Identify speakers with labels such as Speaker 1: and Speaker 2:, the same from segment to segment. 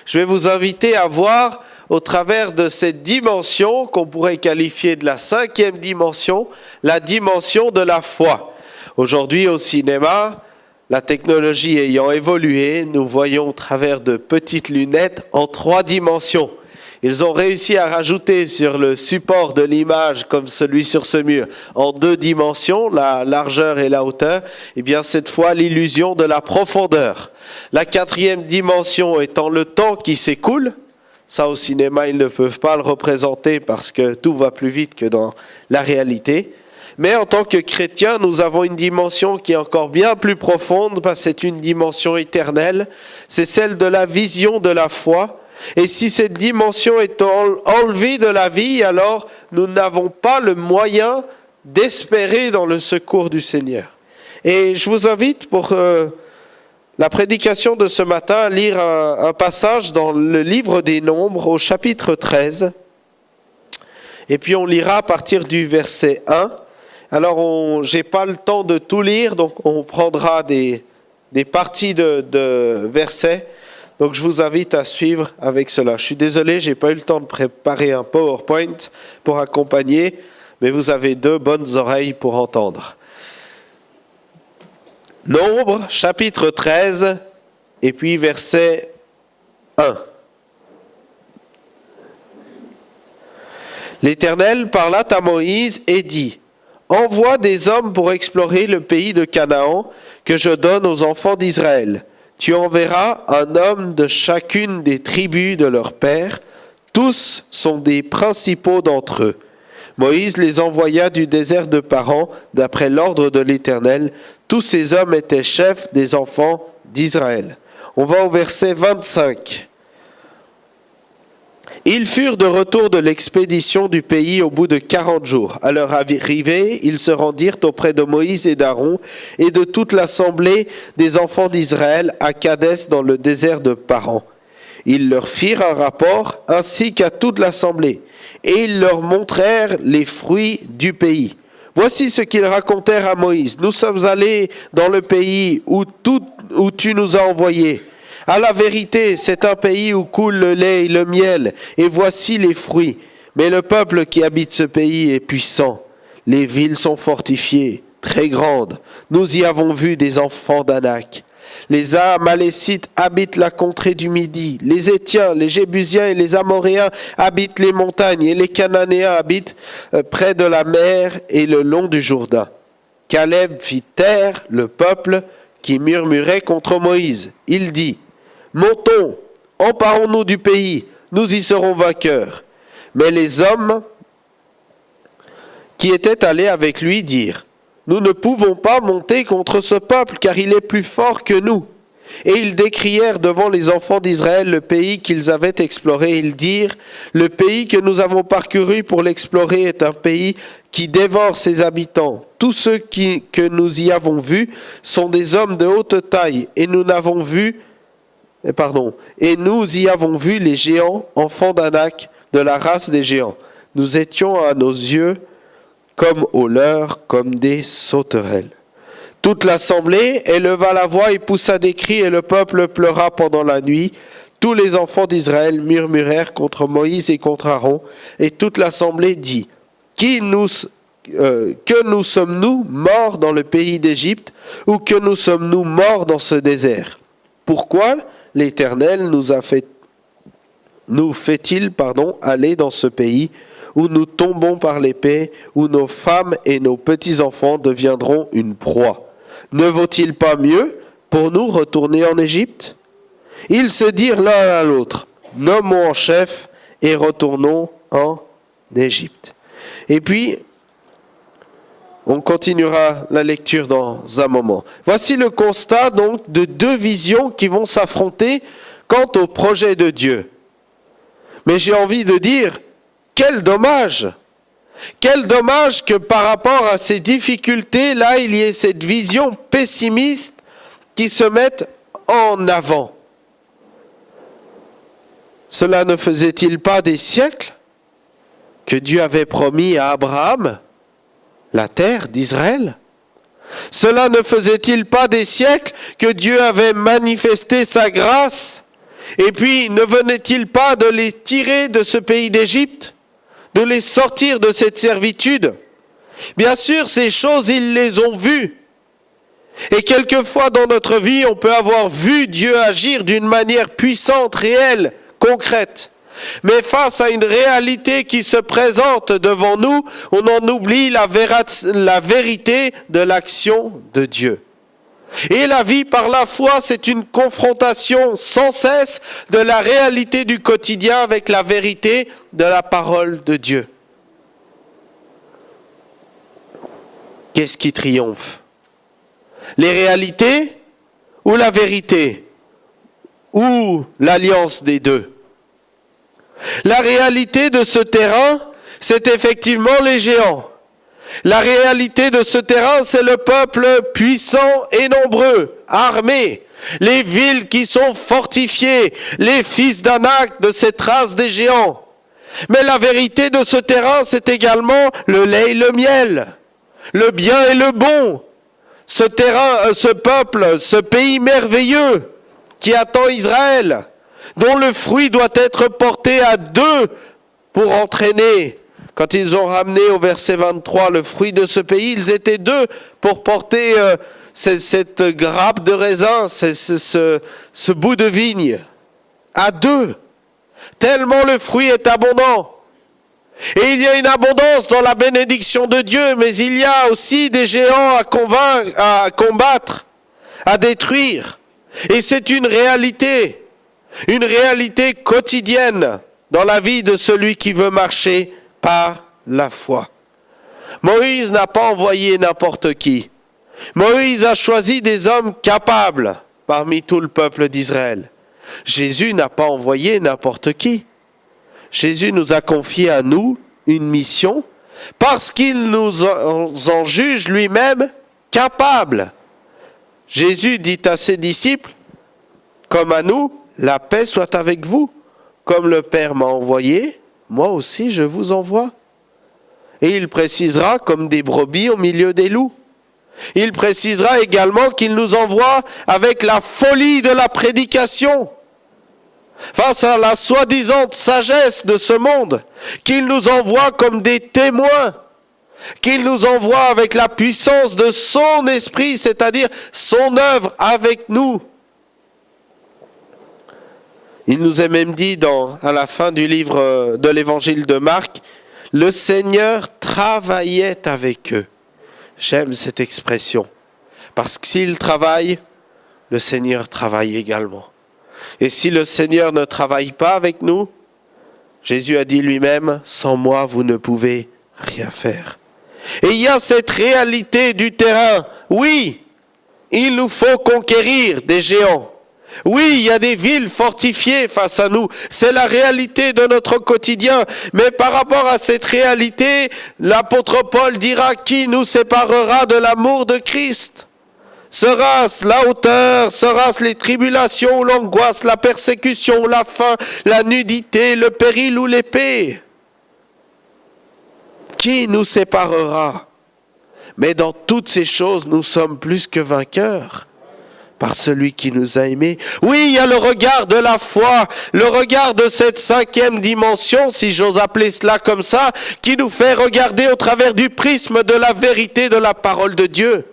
Speaker 1: Je vais vous inviter à voir au travers de cette dimension qu'on pourrait qualifier de la 5e dimension, la dimension de la foi. Aujourd'hui au cinéma, la technologie ayant évolué, nous voyons au travers de petites lunettes en 3 dimensions. Ils ont réussi à rajouter sur le support de l'image, comme celui sur ce mur, en 2 dimensions, la largeur et la hauteur, et bien cette fois l'illusion de la profondeur. La 4e dimension étant le temps qui s'écoule. Ça au cinéma, ils ne peuvent pas le représenter parce que tout va plus vite que dans la réalité. Mais en tant que chrétiens, nous avons une dimension qui est encore bien plus profonde parce que c'est une dimension éternelle. C'est celle de la vision de la foi. Et si cette dimension est enlevée de la vie, alors nous n'avons pas le moyen d'espérer dans le secours du Seigneur. Et je vous invite pour la prédication de ce matin à lire un passage dans le livre des Nombres au chapitre 13. Et puis on lira à partir du verset 1. Alors j'ai pas le temps de tout lire, donc on prendra des parties de versets. Donc je vous invite à suivre avec cela. Je suis désolé, j'ai pas eu le temps de préparer un PowerPoint pour accompagner, mais vous avez 2 bonnes oreilles pour entendre. Nombre, chapitre 13, et puis verset 1. L'Éternel parla à Moïse et dit : Envoie des hommes pour explorer le pays de Canaan que je donne aux enfants d'Israël. Tu enverras un homme de chacune des tribus de leur père. Tous sont des principaux d'entre eux. Moïse les envoya du désert de Paran, d'après l'ordre de l'Éternel. Tous ces hommes étaient chefs des enfants d'Israël. On va au verset 25. Ils furent de retour de l'expédition du pays au bout de 40 jours. À leur arrivée, ils se rendirent auprès de Moïse et d'Aaron et de toute l'assemblée des enfants d'Israël à Kadès dans le désert de Paran. Ils leur firent un rapport ainsi qu'à toute l'assemblée et ils leur montrèrent les fruits du pays. Voici ce qu'ils racontèrent à Moïse. Nous sommes allés dans le pays où tu nous as envoyés. À la vérité, c'est un pays où coule le lait et le miel, et voici les fruits. Mais le peuple qui habite ce pays est puissant. Les villes sont fortifiées, très grandes. Nous y avons vu des enfants d'Anak. Les Amalécites habitent la contrée du Midi. Les Étiens, les Jébusiens et les Amoréens habitent les montagnes, et les Cananéens habitent près de la mer et le long du Jourdain. Caleb fit taire le peuple qui murmurait contre Moïse. Il dit : Montons, emparons-nous du pays, nous y serons vainqueurs. Mais les hommes qui étaient allés avec lui dirent : Nous ne pouvons pas monter contre ce peuple, car il est plus fort que nous. Et ils décrièrent devant les enfants d'Israël le pays qu'ils avaient exploré. Ils dirent : Le pays que nous avons parcouru pour l'explorer est un pays qui dévore ses habitants. Tous ceux que nous y avons vus sont des hommes de haute taille, et nous y avons vu les géants, enfants d'Anak, de la race des géants. Nous étions à nos yeux comme aux leurs, comme des sauterelles. Toute l'assemblée éleva la voix et poussa des cris, et le peuple pleura pendant la nuit. Tous les enfants d'Israël murmurèrent contre Moïse et contre Aaron, et toute l'assemblée dit : Que nous sommes-nous morts dans le pays d'Égypte, ou que nous sommes-nous morts dans ce désert ? Pourquoi l'Éternel nous fait-il aller dans ce pays où nous tombons par l'épée, où nos femmes et nos petits-enfants deviendront une proie ? Ne vaut-il pas mieux pour nous retourner en Égypte ? Ils se dirent l'un à l'autre : Nommons en chef et retournons en Égypte. Et puis, on continuera la lecture dans un moment. Voici le constat donc de 2 visions qui vont s'affronter quant au projet de Dieu. Mais j'ai envie de dire, quel dommage! Quel dommage que par rapport à ces difficultés-là, il y ait cette vision pessimiste qui se mette en avant. Cela ne faisait-il pas des siècles que Dieu avait promis à Abraham la terre d'Israël ? Cela ne faisait-il pas des siècles que Dieu avait manifesté sa grâce Et puis, ne venait-il pas de les tirer de ce pays d'Égypte, de les sortir de cette servitude? Bien sûr, ces choses, ils les ont vues. Et quelquefois dans notre vie, on peut avoir vu Dieu agir d'une manière puissante, réelle, concrète. Mais face à une réalité qui se présente devant nous, on en oublie la vérité de l'action de Dieu. Et la vie par la foi, c'est une confrontation sans cesse de la réalité du quotidien avec la vérité de la parole de Dieu. Qu'est-ce qui triomphe? Les réalités ou la vérité? Ou l'alliance des deux? La réalité de ce terrain, c'est effectivement les géants. La réalité de ce terrain, c'est le peuple puissant et nombreux, armé, les villes qui sont fortifiées, les fils d'Anak de cette race des géants. Mais la vérité de ce terrain, c'est également le lait et le miel, le bien et le bon. Ce terrain, ce peuple, ce pays merveilleux qui attend Israël, dont le fruit doit être porté à deux pour entraîner. Quand ils ont ramené au verset 23 le fruit de ce pays, ils étaient deux pour porter cette grappe de raisin, ce bout de vigne. À deux. Tellement le fruit est abondant. Et il y a une abondance dans la bénédiction de Dieu, mais il y a aussi des géants à combattre, à détruire. Et c'est une réalité quotidienne dans la vie de celui qui veut marcher par la foi. Moïse n'a pas envoyé n'importe qui. Moïse a choisi des hommes capables parmi tout le peuple d'Israël. Jésus n'a pas envoyé n'importe qui. Jésus nous a confié à nous une mission parce qu'il nous en juge lui-même capables. Jésus dit à ses disciples, comme à nous, la paix soit avec vous. Comme le Père m'a envoyé, moi aussi je vous envoie. Et il précisera comme des brebis au milieu des loups. Il précisera également qu'il nous envoie avec la folie de la prédication. Face à la soi-disant sagesse de ce monde, qu'il nous envoie comme des témoins, qu'il nous envoie avec la puissance de son esprit, c'est-à-dire son œuvre avec nous. Il nous est même dit à la fin du livre de l'évangile de Marc, le Seigneur travaillait avec eux. J'aime cette expression, parce que s'il travaille, le Seigneur travaille également. Et si le Seigneur ne travaille pas avec nous, Jésus a dit lui-même, sans moi, vous ne pouvez rien faire. Et il y a cette réalité du terrain. Oui, il nous faut conquérir des géants. Oui, il y a des villes fortifiées face à nous. C'est la réalité de notre quotidien. Mais par rapport à cette réalité, l'apôtre Paul dira, qui nous séparera de l'amour de Christ ? Sera-ce la hauteur, sera-ce les tribulations, l'angoisse, la persécution, la faim, la nudité, le péril ou l'épée? Qui nous séparera? Mais dans toutes ces choses, nous sommes plus que vainqueurs par celui qui nous a aimés. Oui, il y a le regard de la foi, le regard de cette cinquième dimension, si j'ose appeler cela comme ça, qui nous fait regarder au travers du prisme de la vérité de la parole de Dieu,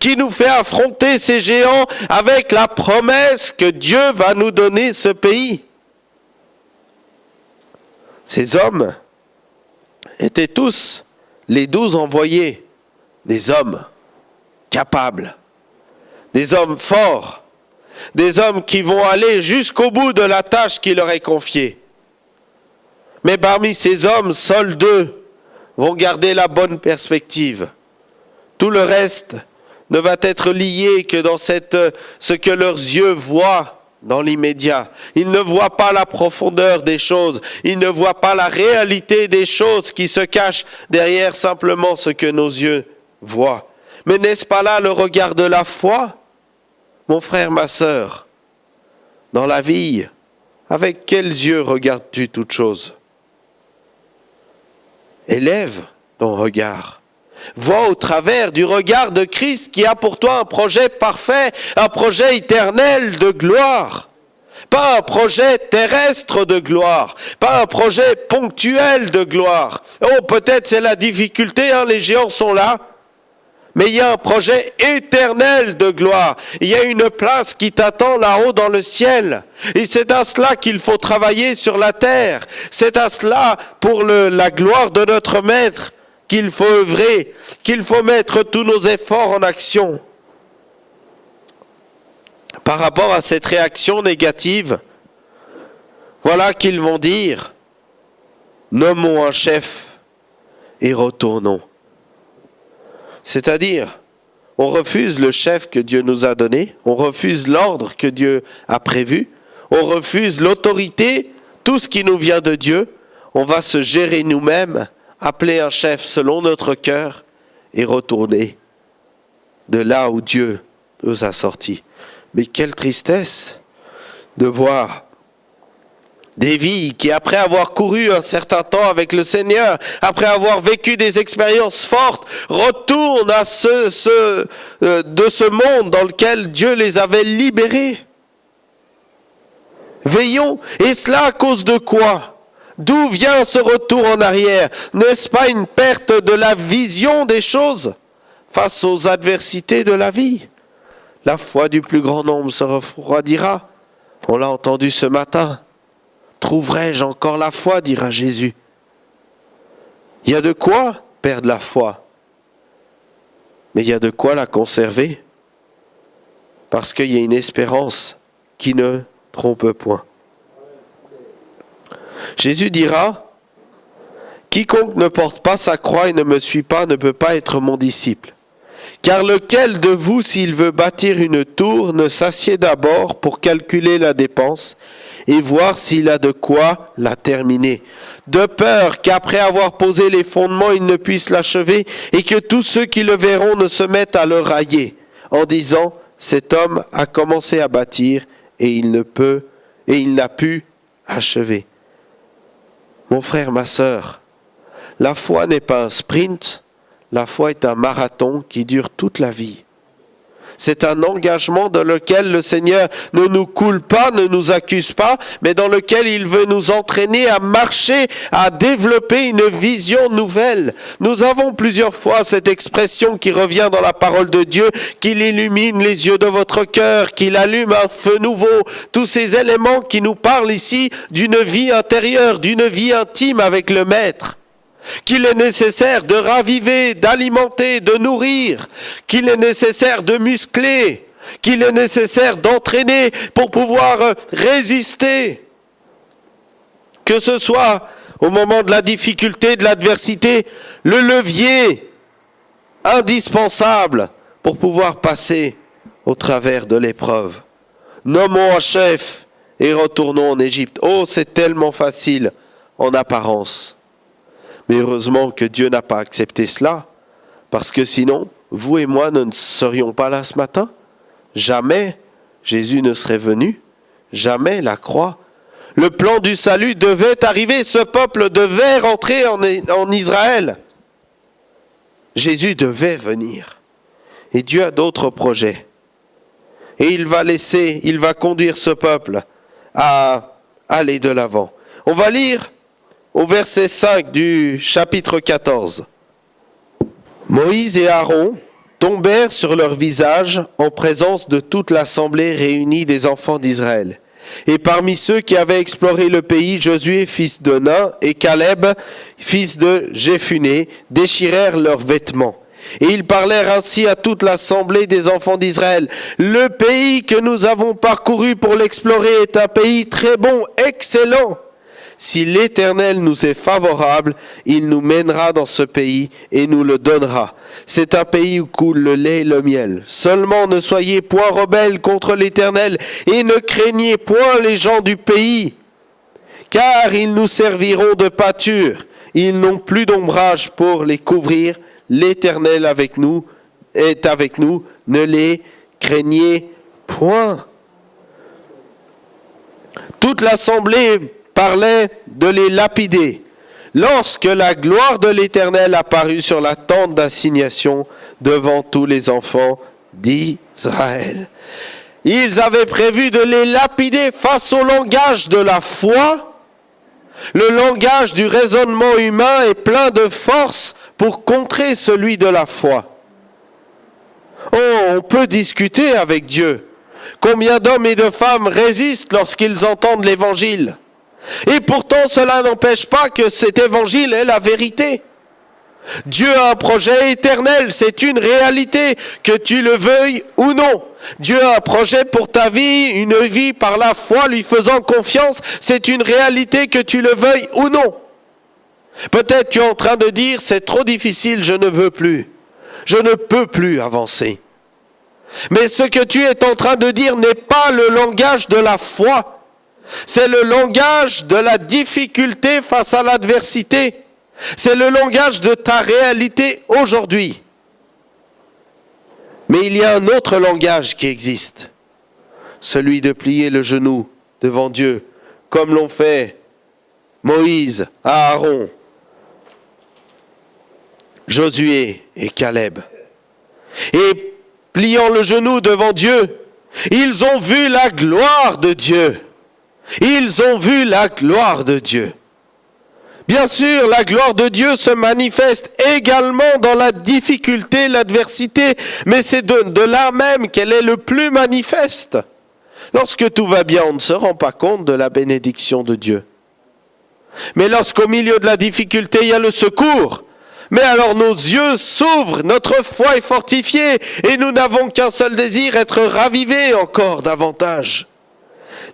Speaker 1: qui nous fait affronter ces géants avec la promesse que Dieu va nous donner ce pays. Ces hommes étaient tous les 12 envoyés, des hommes capables, des hommes forts, des hommes qui vont aller jusqu'au bout de la tâche qui leur est confiée. Mais parmi ces hommes, seuls 2 vont garder la bonne perspective. Tout le reste ne va être lié que dans ce que leurs yeux voient dans l'immédiat. Ils ne voient pas la profondeur des choses. Ils ne voient pas la réalité des choses qui se cachent derrière simplement ce que nos yeux voient. Mais n'est-ce pas là le regard de la foi, mon frère, ma sœur? Dans la vie, avec quels yeux regardes-tu toutes choses? Élève ton regard. Vois au travers du regard de Christ qui a pour toi un projet parfait, un projet éternel de gloire. Pas un projet terrestre de gloire, pas un projet ponctuel de gloire. Oh, peut-être c'est la difficulté, les géants sont là. Mais il y a un projet éternel de gloire. Il y a une place qui t'attend là-haut dans le ciel. Et c'est à cela qu'il faut travailler sur la terre. C'est à cela, pour la gloire de notre Maître, qu'il faut œuvrer, qu'il faut mettre tous nos efforts en action. Par rapport à cette réaction négative, voilà qu'ils vont dire, nommons un chef et retournons. C'est-à-dire, on refuse le chef que Dieu nous a donné, on refuse l'ordre que Dieu a prévu, on refuse l'autorité, tout ce qui nous vient de Dieu, on va se gérer nous-mêmes, appeler un chef selon notre cœur et retourner de là où Dieu nous a sortis. Mais quelle tristesse de voir des vies qui, après avoir couru un certain temps avec le Seigneur, après avoir vécu des expériences fortes, retournent à de ce monde dans lequel Dieu les avait libérés. Veillons, et cela à cause de quoi? D'où vient ce retour en arrière? N'est-ce pas une perte de la vision des choses face aux adversités de la vie? La foi du plus grand nombre se refroidira. On l'a entendu ce matin. Trouverai-je encore la foi, dira Jésus. Il y a de quoi perdre la foi, mais il y a de quoi la conserver, parce qu'il y a une espérance qui ne trompe point. Jésus dira, « Quiconque ne porte pas sa croix et ne me suit pas ne peut pas être mon disciple. Car lequel de vous, s'il veut bâtir une tour, ne s'assied d'abord pour calculer la dépense et voir s'il a de quoi la terminer, de peur qu'après avoir posé les fondements, il ne puisse l'achever et que tous ceux qui le verront ne se mettent à le railler, en disant, cet homme a commencé à bâtir et il n'a pu achever. » Mon frère, ma sœur, la foi n'est pas un sprint, la foi est un marathon qui dure toute la vie. C'est un engagement dans lequel le Seigneur ne nous coule pas, ne nous accuse pas, mais dans lequel il veut nous entraîner à marcher, à développer une vision nouvelle. Nous avons plusieurs fois cette expression qui revient dans la parole de Dieu, qu'il illumine les yeux de votre cœur, qu'il allume un feu nouveau. Tous ces éléments qui nous parlent ici d'une vie intérieure, d'une vie intime avec le Maître. Qu'il est nécessaire de raviver, d'alimenter, de nourrir, qu'il est nécessaire de muscler, qu'il est nécessaire d'entraîner pour pouvoir résister. Que ce soit au moment de la difficulté, de l'adversité, le levier indispensable pour pouvoir passer au travers de l'épreuve. Nommons un chef et retournons en Égypte. Oh, c'est tellement facile en apparence. Mais heureusement que Dieu n'a pas accepté cela, parce que sinon, vous et moi ne serions pas là ce matin. Jamais Jésus ne serait venu, jamais la croix. Le plan du salut devait arriver, ce peuple devait rentrer en Israël. Jésus devait venir. Et Dieu a d'autres projets. Et il va conduire ce peuple à aller de l'avant. On va lire au verset 5 du chapitre 14. Moïse et Aaron tombèrent sur leur visage en présence de toute l'assemblée réunie des enfants d'Israël. Et parmi ceux qui avaient exploré le pays, Josué, fils de Nun, et Caleb, fils de Jéphuné, déchirèrent leurs vêtements. Et ils parlèrent ainsi à toute l'assemblée des enfants d'Israël. Le pays que nous avons parcouru pour l'explorer est un pays très bon, excellent. Si l'Éternel nous est favorable, il nous mènera dans ce pays et nous le donnera. C'est un pays où coule le lait et le miel. Seulement ne soyez point rebelles contre l'Éternel et ne craignez point les gens du pays, car ils nous serviront de pâture. Ils n'ont plus d'ombrage pour les couvrir. L'Éternel est avec nous. Ne les craignez point. Toute l'assemblée parlait de les lapider. Lorsque la gloire de l'Éternel apparut sur la tente d'assignation devant tous les enfants d'Israël. Ils avaient prévu de les lapider face au langage de la foi. Le langage du raisonnement humain est plein de force pour contrer celui de la foi. Oh, on peut discuter avec Dieu. Combien d'hommes et de femmes résistent lorsqu'ils entendent l'évangile? Et pourtant, cela n'empêche pas que cet évangile est la vérité. Dieu a un projet éternel, c'est une réalité, que tu le veuilles ou non. Dieu a un projet pour ta vie, une vie par la foi, lui faisant confiance, c'est une réalité que tu le veuilles ou non. Peut-être tu es en train de dire, c'est trop difficile, je ne veux plus. Je ne peux plus avancer. Mais ce que tu es en train de dire n'est pas le langage de la foi. C'est le langage de la difficulté face à l'adversité. C'est le langage de ta réalité aujourd'hui. Mais il y a un autre langage qui existe. Celui de plier le genou devant Dieu, comme l'ont fait Moïse, Aaron, Josué et Caleb. Et pliant le genou devant Dieu, ils ont vu la gloire de Dieu. Ils ont vu la gloire de Dieu. Bien sûr, la gloire de Dieu se manifeste également dans la difficulté, l'adversité, mais c'est de là même qu'elle est le plus manifeste. Lorsque tout va bien, on ne se rend pas compte de la bénédiction de Dieu. Mais lorsqu'au milieu de la difficulté, il y a le secours, mais alors nos yeux s'ouvrent, notre foi est fortifiée et nous n'avons qu'un seul désir, être ravivés encore davantage.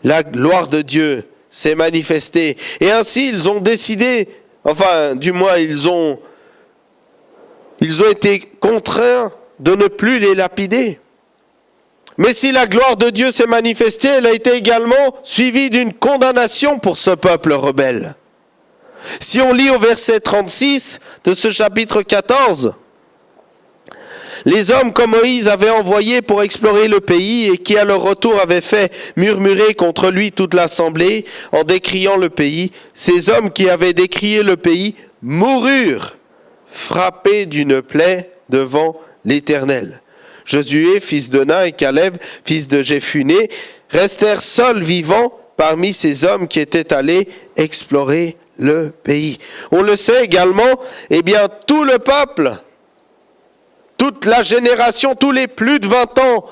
Speaker 1: La gloire de Dieu s'est manifestée et ainsi ils ont décidé, enfin du moins ils ont été contraints de ne plus les lapider. Mais si la gloire de Dieu s'est manifestée, elle a été également suivie d'une condamnation pour ce peuple rebelle. Si on lit au verset 36 de ce chapitre 14, les hommes que Moïse avait envoyés pour explorer le pays et qui à leur retour avaient fait murmurer contre lui toute l'assemblée en décriant le pays, ces hommes qui avaient décrié le pays moururent, frappés d'une plaie devant l'Éternel. Josué, fils de Nun, et Caleb, fils de Jephuné, restèrent seuls vivants parmi ces hommes qui étaient allés explorer le pays. On le sait également, eh bien tout le peuple, toute la génération, tous les plus de 20 ans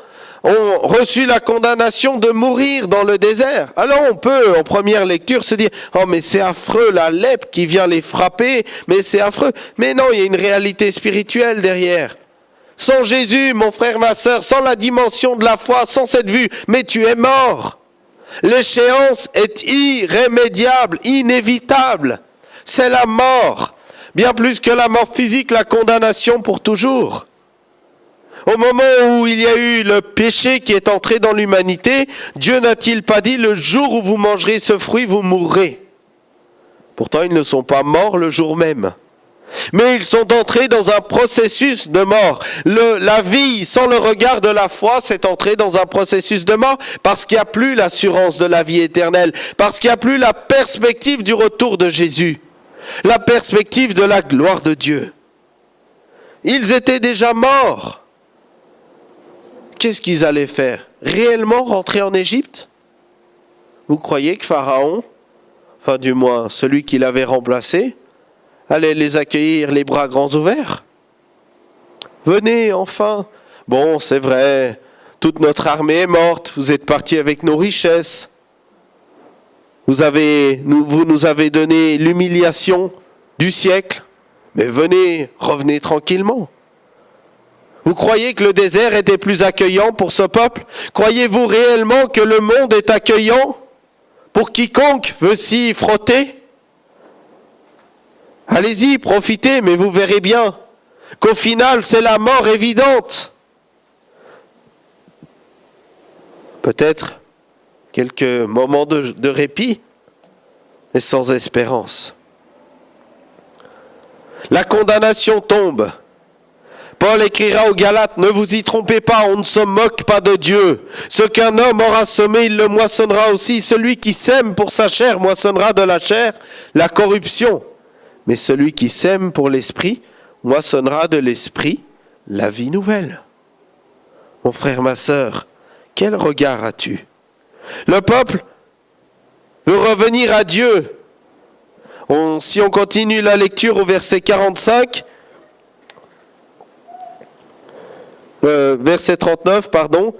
Speaker 1: ont reçu la condamnation de mourir dans le désert. Alors on peut, en première lecture, se dire « Oh mais c'est affreux, la lèpre qui vient les frapper, mais c'est affreux. » Mais non, il y a une réalité spirituelle derrière. Sans Jésus, mon frère, ma sœur, sans la dimension de la foi, sans cette vue, mais tu es mort. L'échéance est irrémédiable, inévitable. C'est la mort. Bien plus que la mort physique, la condamnation pour toujours. Au moment où il y a eu le péché qui est entré dans l'humanité, Dieu n'a-t-il pas dit, le jour où vous mangerez ce fruit, vous mourrez? Pourtant, ils ne sont pas morts le jour même. Mais ils sont entrés dans un processus de mort. La vie sans le regard de la foi, c'est entré dans un processus de mort parce qu'il n'y a plus l'assurance de la vie éternelle, parce qu'il n'y a plus la perspective du retour de Jésus, la perspective de la gloire de Dieu. Ils étaient déjà morts. Qu'est-ce qu'ils allaient faire? Réellement rentrer en Égypte? Vous croyez que Pharaon, enfin du moins celui qui l'avait remplacé, allait les accueillir les bras grands ouverts? Venez enfin. Bon, c'est vrai, toute notre armée est morte, vous êtes partis avec nos richesses. Vous nous avez donné l'humiliation du siècle, mais venez, revenez tranquillement. Vous croyez que le désert était plus accueillant pour ce peuple? Croyez-vous réellement que le monde est accueillant pour quiconque veut s'y frotter? Allez-y, profitez, mais vous verrez bien qu'au final, c'est la mort évidente. Peut-être quelques moments de répit, mais sans espérance. La condamnation tombe. Paul écrira aux Galates, ne vous y trompez pas, on ne se moque pas de Dieu. Ce qu'un homme aura semé, il le moissonnera aussi. Celui qui sème pour sa chair moissonnera de la chair la corruption. Mais celui qui sème pour l'esprit moissonnera de l'esprit la vie nouvelle. Mon frère, ma sœur, Quel regard as-tu? Le peuple veut revenir à Dieu. Si on continue la lecture au verset 45, verset 39, pardon.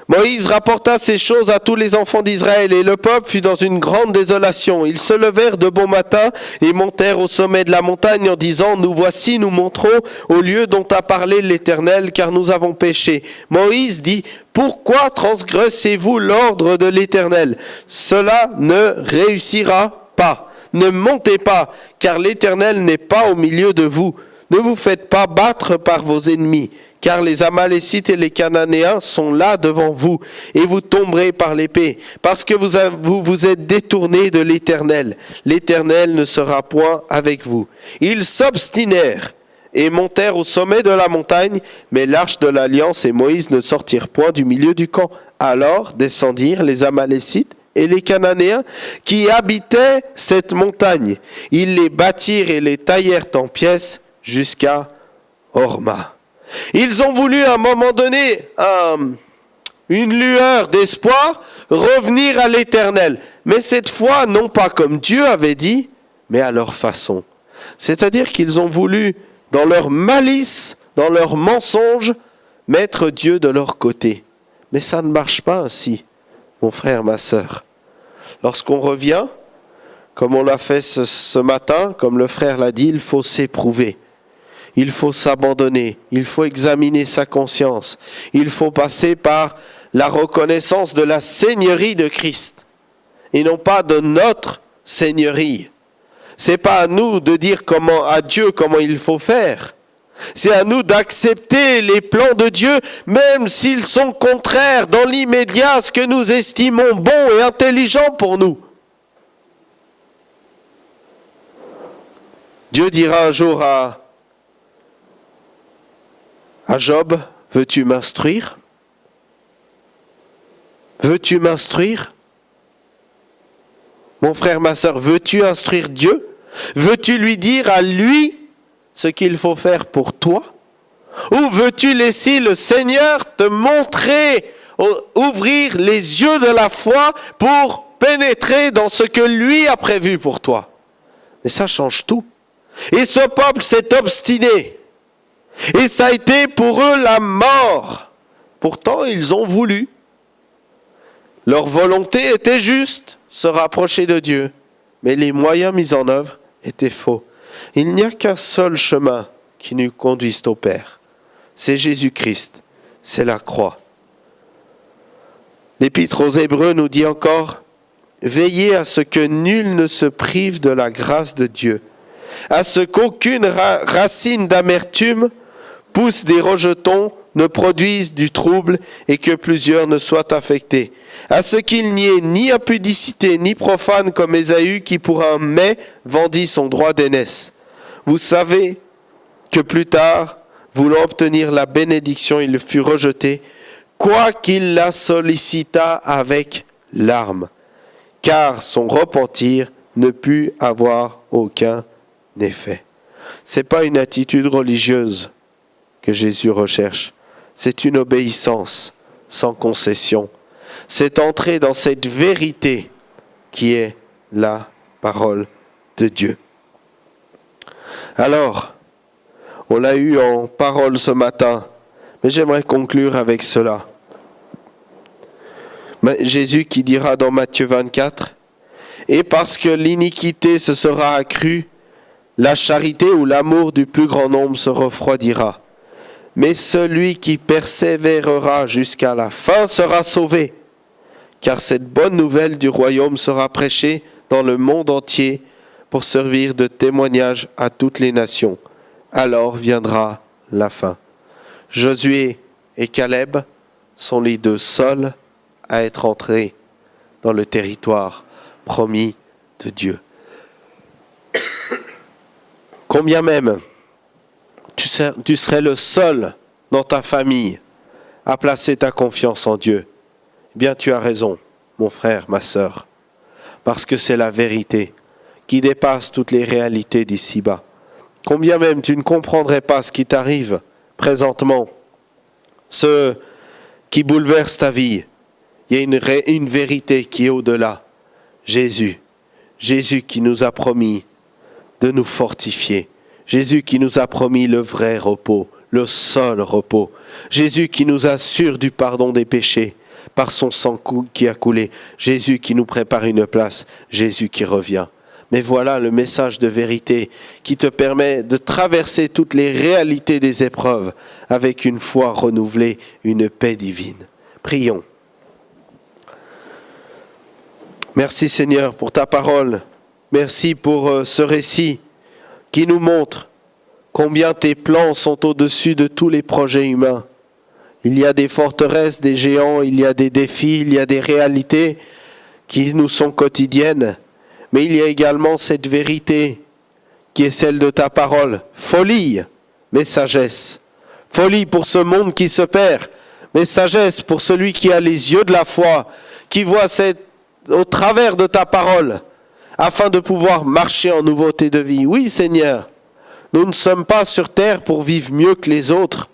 Speaker 1: Moïse rapporta ces choses à tous les enfants d'Israël, et le peuple fut dans une grande désolation. Ils se levèrent de bon matin et montèrent au sommet de la montagne en disant, nous voici, nous monterons au lieu dont a parlé l'Éternel, car nous avons péché. Moïse dit, pourquoi transgressez-vous l'ordre de l'Éternel? Cela ne réussira pas. Ne montez pas, car l'Éternel n'est pas au milieu de vous. Ne vous faites pas battre par vos ennemis, car les Amalécites et les Cananéens sont là devant vous, et vous tomberez par l'épée, parce que vous vous êtes détournés de l'Éternel. L'Éternel ne sera point avec vous. Ils s'obstinèrent et montèrent au sommet de la montagne, mais l'arche de l'Alliance et Moïse ne sortirent point du milieu du camp. Alors descendirent les Amalécites et les Cananéens qui habitaient cette montagne. Ils les bâtirent et les taillèrent en pièces jusqu'à Horma. Ils ont voulu à un moment donné, une lueur d'espoir, revenir à l'Éternel. Mais cette fois, non pas comme Dieu avait dit, mais à leur façon. C'est-à-dire qu'ils ont voulu, dans leur malice, dans leur mensonge, mettre Dieu de leur côté. Mais ça ne marche pas ainsi, mon frère, ma sœur. Lorsqu'on revient, comme on l'a fait ce matin, comme le frère l'a dit, il faut s'éprouver. Il faut s'abandonner, il faut examiner sa conscience, il faut passer par la reconnaissance de la seigneurie de Christ et non pas de notre seigneurie. C'est pas à nous de dire à Dieu comment il faut faire. C'est à nous d'accepter les plans de Dieu, même s'ils sont contraires dans l'immédiat à ce que nous estimons bon et intelligent pour nous. Dieu dira un jour à Job, veux-tu m'instruire? Veux-tu m'instruire? Mon frère, ma sœur, veux-tu instruire Dieu? Veux-tu lui dire à lui ce qu'il faut faire pour toi? Ou veux-tu laisser le Seigneur te montrer, ouvrir les yeux de la foi pour pénétrer dans ce que lui a prévu pour toi? Mais ça change tout. Et ce peuple s'est obstiné. Et ça a été pour eux la mort. Pourtant, ils ont voulu. Leur volonté était juste, se rapprocher de Dieu. Mais les moyens mis en œuvre étaient faux. Il n'y a qu'un seul chemin qui nous conduise au Père. C'est Jésus-Christ. C'est la croix. L'Épître aux Hébreux nous dit encore, « Veillez à ce que nul ne se prive de la grâce de Dieu, à ce qu'aucune racine d'amertume pousse des rejetons, ne produise du trouble et que plusieurs ne soient affectés. À ce qu'il n'y ait ni impudicité ni profane comme Ésaü qui pour un mais vendit son droit d'aînesse. Vous savez que plus tard, voulant obtenir la bénédiction, il fut rejeté, quoiqu'il la sollicita avec larmes, car son repentir ne put avoir aucun effet. Ce n'est pas une attitude religieuse que Jésus recherche. C'est une obéissance sans concession. C'est entrer dans cette vérité qui est la parole de Dieu. Alors, on l'a eu en parole ce matin, mais j'aimerais conclure avec cela. Jésus qui dira dans Matthieu 24, « Et parce que l'iniquité se sera accrue, la charité ou l'amour du plus grand nombre se refroidira. Mais celui qui persévérera jusqu'à la fin sera sauvé, car cette bonne nouvelle du royaume sera prêchée dans le monde entier pour servir de témoignage à toutes les nations. Alors viendra la fin. » Josué et Caleb sont les deux seuls à être entrés dans le territoire promis de Dieu. Combien même tu serais le seul dans ta famille à placer ta confiance en Dieu, eh bien tu as raison, mon frère, ma sœur, parce que c'est la vérité qui dépasse toutes les réalités d'ici-bas. Combien même tu ne comprendrais pas ce qui t'arrive présentement, ce qui bouleverse ta vie, il y a une vérité qui est au-delà. Jésus. Jésus qui nous a promis de nous fortifier. Jésus qui nous a promis le vrai repos, le seul repos. Jésus qui nous assure du pardon des péchés par son sang qui a coulé. Jésus qui nous prépare une place. Jésus qui revient. Mais voilà le message de vérité qui te permet de traverser toutes les réalités des épreuves avec une foi renouvelée, une paix divine. Prions. Merci Seigneur pour ta parole. Merci pour ce récit qui nous montre combien tes plans sont au-dessus de tous les projets humains. Il y a des forteresses, des géants, il y a des défis, il y a des réalités qui nous sont quotidiennes. Mais il y a également cette vérité qui est celle de ta parole. Folie, mais sagesse. Folie pour ce monde qui se perd, mais sagesse pour celui qui a les yeux de la foi, qui voit au travers de ta parole, afin de pouvoir marcher en nouveauté de vie. Oui, Seigneur, nous ne sommes pas sur terre pour vivre mieux que les autres,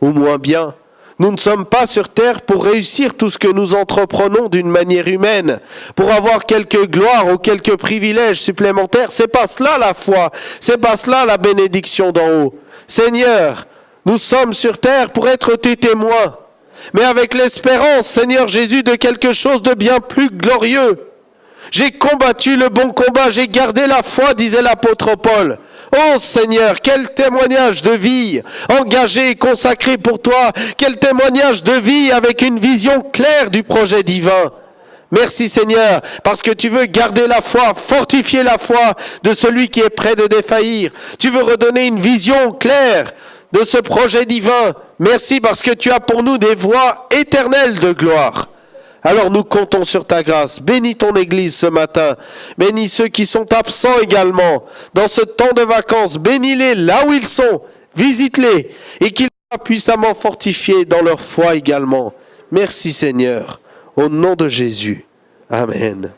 Speaker 1: ou moins bien. Nous ne sommes pas sur terre pour réussir tout ce que nous entreprenons d'une manière humaine, pour avoir quelques gloires ou quelques privilèges supplémentaires. C'est pas cela la foi, c'est pas cela la bénédiction d'en haut. Seigneur, nous sommes sur terre pour être tes témoins, mais avec l'espérance, Seigneur Jésus, de quelque chose de bien plus glorieux. J'ai combattu le bon combat, j'ai gardé la foi, disait l'apôtre Paul. Oh Seigneur, quel témoignage de vie engagé et consacré pour toi. Quel témoignage de vie avec une vision claire du projet divin. Merci Seigneur, parce que tu veux garder la foi, fortifier la foi de celui qui est près de défaillir. Tu veux redonner une vision claire de ce projet divin. Merci parce que tu as pour nous des voies éternelles de gloire. Alors nous comptons sur ta grâce. Bénis ton Église ce matin. Bénis ceux qui sont absents également. Dans ce temps de vacances, bénis-les là où ils sont. Visite-les et qu'ils soient puissamment fortifiés dans leur foi également. Merci Seigneur. Au nom de Jésus. Amen.